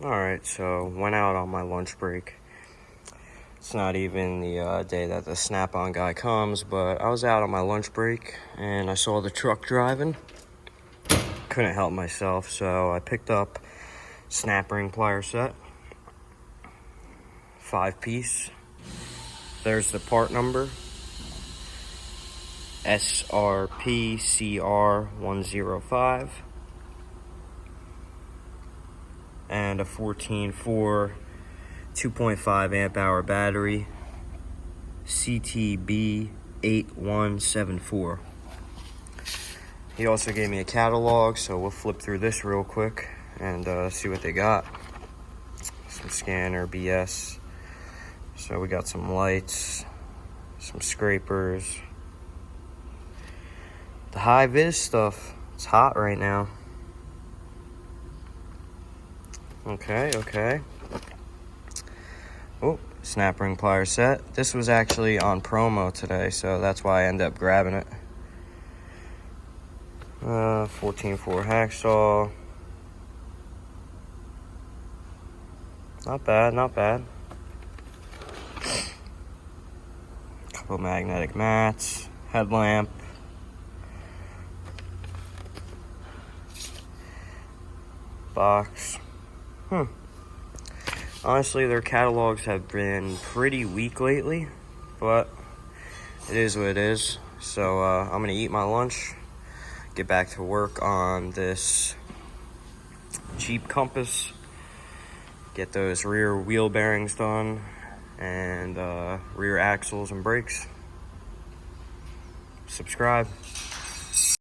Alright, so went out on my lunch break. It's not even the day that the Snap-on guy comes, but I was out on my lunch break and I saw the truck driving. Couldn't help myself, so I picked up snap ring plier set, 5-piece. There's the part number, SRPCR105, and a 14.4 2.5 amp hour battery, CTB8174. He also gave me a catalog, so we'll flip through this real quick and see what they got. Some scanner BS. So we got some lights, some scrapers. The high vis stuff, it's hot right now. Okay. Oh, snap ring plier set. This was actually on promo today, so that's why I ended up grabbing it. 14.4 hacksaw. Not bad. Couple magnetic mats, headlamp. Box. Honestly, their catalogs have been pretty weak lately, but it is what it is. So I'm gonna eat my lunch, get back to work on this Jeep Compass, get those rear wheel bearings done, and rear axles and brakes. Subscribe.